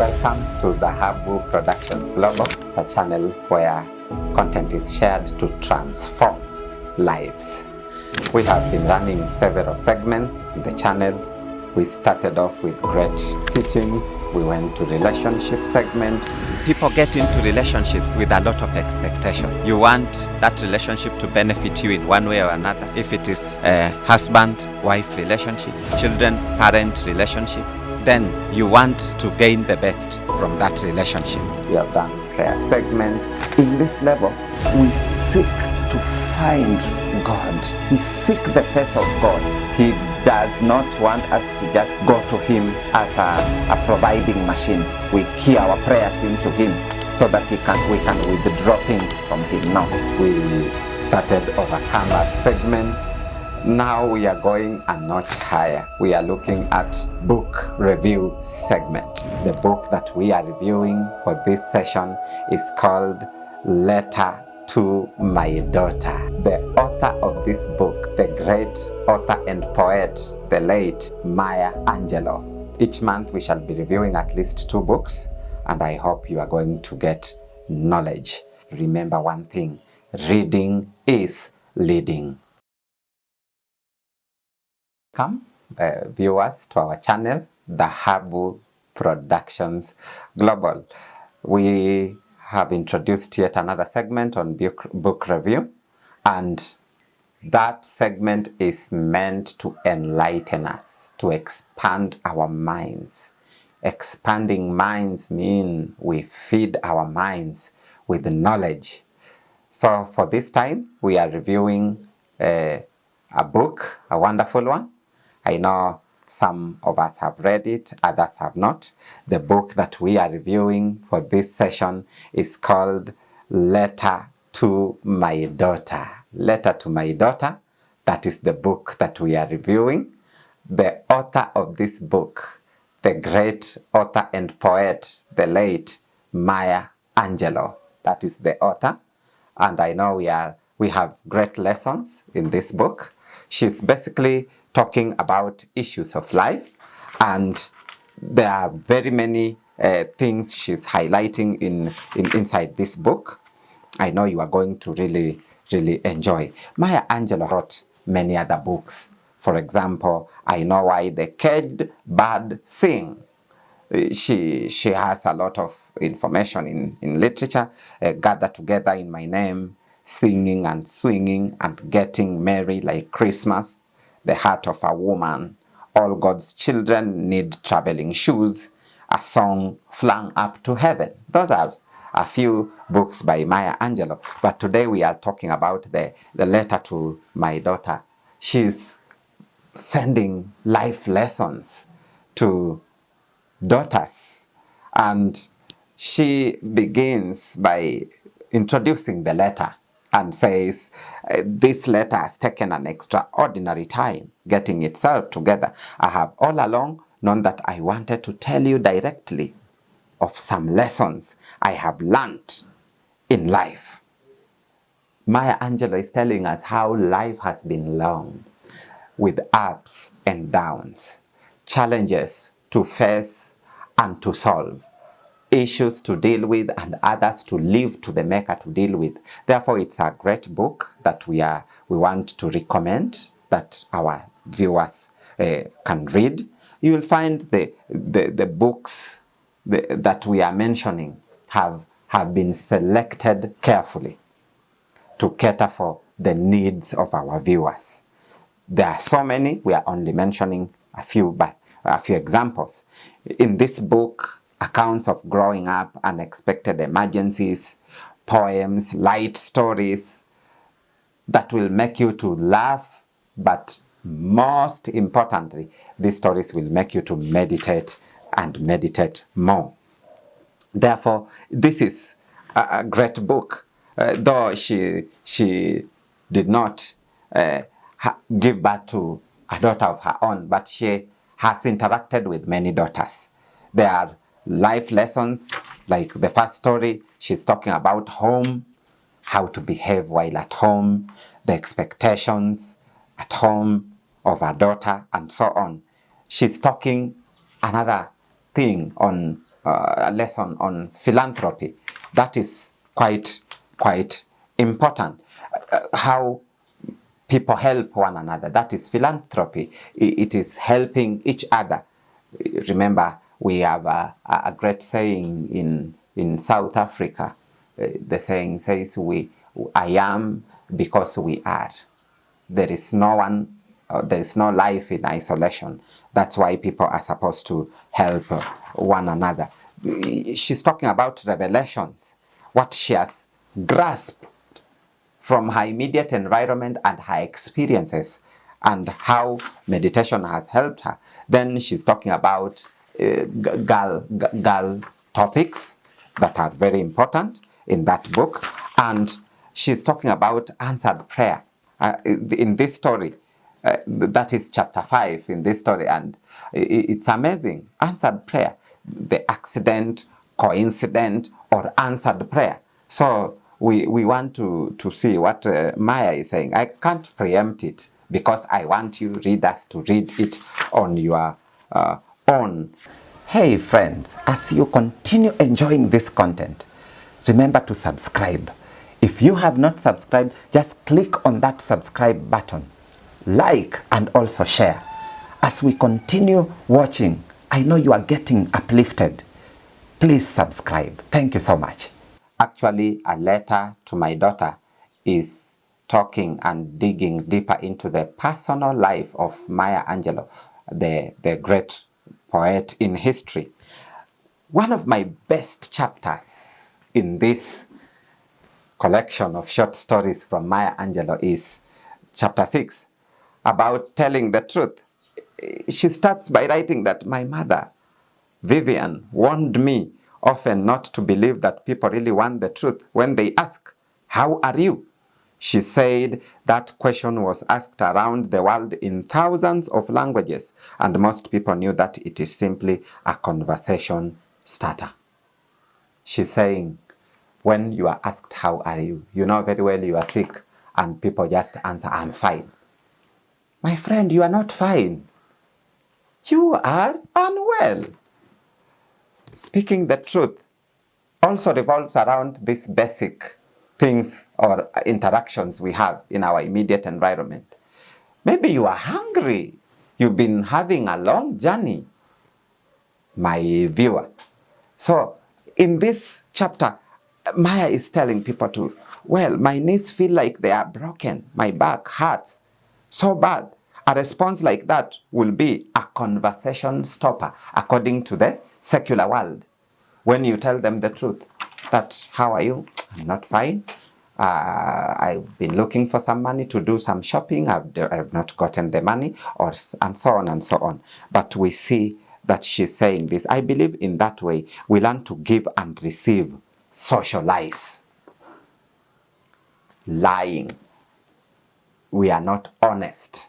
Welcome to the Habu Productions Global, a channel where content is shared to transform lives. We have been running several segments on the channel. We started off with great teachings. We went to relationship segment. People get into relationships with a lot of expectation. You want that relationship to benefit you in one way or another. If it is a husband-wife relationship, children-parent relationship, then you want to gain the best from that relationship. We have done prayer segment. In this level, we seek to find God. We seek the face of God. He does not want us to just go to Him as a providing machine. We key our prayers into Him so that we can withdraw things from Him. Now, we started Overcomer segment. Now we are going a notch higher. We are looking at book review segment. The book that we are reviewing for this session is called Letter to My Daughter. The author of this book, the great author and poet, the late Maya Angelou. Each month we shall be reviewing at least 2 books, and I hope you are going to get knowledge. Remember one thing, reading is leading. Welcome, viewers, to our channel, the Habu Productions Global. We have introduced yet another segment on book review, and that segment is meant to enlighten us, to expand our minds. Expanding minds mean we feed our minds with knowledge. So for this time, we are reviewing a book, a wonderful one. I know some of us have read it, others have not. The book that we are reviewing for this session is called Letter to My Daughter. Letter to My Daughter, that is the book that we are reviewing. The author of this book, the great author and poet, the late Maya Angelou, that is the author. And I know we have great lessons in this book. She's basically talking about issues of life, and there are very many things she's highlighting inside this book. I know you are going to really enjoy. Maya Angelou wrote many other books. For example, I Know Why the Caged Bird Sing. She has a lot of information in literature. Gather Together in My Name, Singing and Swinging and Getting Merry Like Christmas, The Heart of a Woman, All God's Children Need Traveling Shoes, A Song Flung Up to Heaven. Those are a few books by Maya Angelou. But today we are talking about the Letter to My Daughter. She's sending life lessons to daughters, and she begins by introducing the letter and says, this letter has taken an extraordinary time getting itself together. I have all along known that I wanted to tell you directly of some lessons I have learned in life. Maya Angelou is telling us how life has been long, with ups and downs, challenges to face and to solve, issues to deal with and others to leave to the maker to deal with. Therefore, it's a great book that we want to recommend that our viewers can read. You will find the books that we are mentioning have been selected carefully to cater for the needs of our viewers. There are so many, we are only mentioning a few examples. In this book, accounts of growing up, unexpected emergencies, poems, light stories that will make you to laugh, but most importantly, these stories will make you to meditate and meditate more. Therefore, this is a great book. Though she did not give birth to a daughter of her own, but she has interacted with many daughters. There are life lessons, like the first story, she's talking about home, how to behave while at home, the expectations at home of her daughter, and so on. She's talking another thing on a lesson on philanthropy. That is quite important. How people help one another. That is philanthropy. It is helping each other. Remember, we have a great saying in South Africa. The saying says, I am because we are. There is no one, there is no life in isolation. That's why people are supposed to help one another. She's talking about revelations, what she has grasped from her immediate environment and her experiences, and how meditation has helped her. Then she's talking about girl topics that are very important in that book, and she's talking about answered prayer. In this story, that is chapter 5 in this story, and it's amazing. Answered prayer, the accident, coincident, or answered prayer. So we want to see what Maya is saying. I can't preempt it because I want you readers to read it on your own. Hey friends, as you continue enjoying this content, remember to subscribe. If you have not subscribed, just click on that subscribe button, like, and also share. As we continue watching, I know you are getting uplifted. Please subscribe. Thank you so much. Actually, a letter to my daughter is talking and digging deeper into the personal life of Maya Angelou, the great poet in history. One of my best chapters in this collection of short stories from Maya Angelou is chapter 6, about telling the truth. She starts by writing that my mother, Vivian, warned me often not to believe that people really want the truth when they ask, "How are you?" She said that question was asked around the world in thousands of languages, and most people knew that it is simply a conversation starter. She's saying, when you are asked, "How are you?" you know very well you are sick, and people just answer, "I'm fine." My friend, you are not fine. You are unwell. Speaking the truth also revolves around these basic things or interactions we have in our immediate environment. Maybe you are hungry. You've been having a long journey, my viewer. So in this chapter, Maya is telling people to, well, my knees feel like they are broken. My back hurts so bad. A response like that will be a conversation stopper, according to the secular world. When you tell them the truth, that, "How are you?" "I'm not fine. I've been looking for some money to do some shopping. I've not gotten the money," and so on and so on. But we see that she's saying this. I believe in that way we learn to give and receive, socialize. Lying. We are not honest.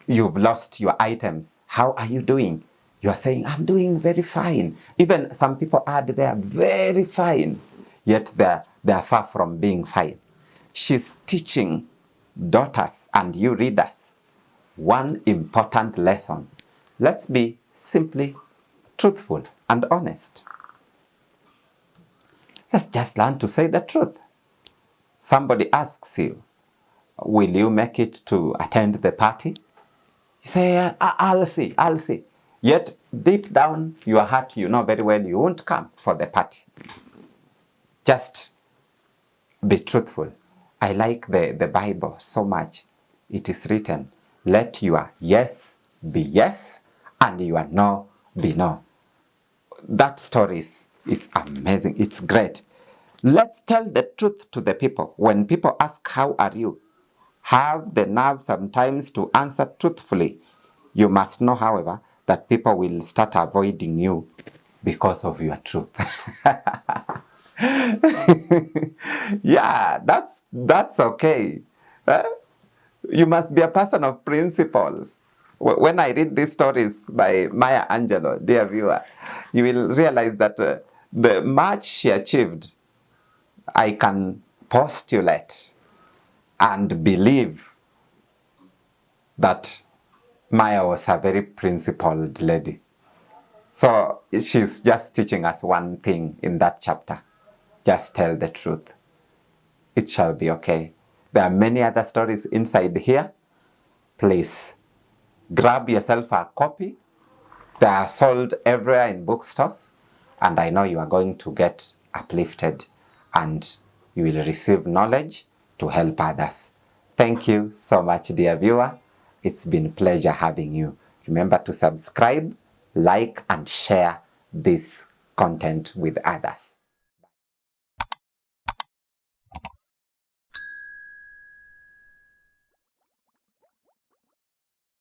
You've lost your items. "How are you doing?" You are saying, "I'm doing very fine." Even some people add they are very fine, yet they are far from being fine. She's teaching daughters and you readers one important lesson. Let's be simply truthful and honest. Let's just learn to say the truth. Somebody asks you, "Will you make it to attend the party?" You say, I'll see. Yet deep down your heart, you know very well you won't come for the party. Just be truthful. I like the Bible so much. It is written, "Let your yes be yes and your no be no." That story is amazing. It's great. Let's tell the truth to the people. When people ask, "How are you?" have the nerve sometimes to answer truthfully. You must know, however, that people will start avoiding you because of your truth. Yeah, that's okay. You must be a person of principles. When I read these stories by Maya Angelou, dear viewer, you will realize that the much she achieved, I can postulate and believe that Maya was a very principled lady. So she's just teaching us one thing in that chapter. Just tell the truth. It shall be okay. There are many other stories inside here. Please grab yourself a copy. They are sold everywhere in bookstores, and I know you are going to get uplifted and you will receive knowledge to help others. Thank you so much, dear viewer. It's been a pleasure having you. Remember to subscribe, like, and share this content with others.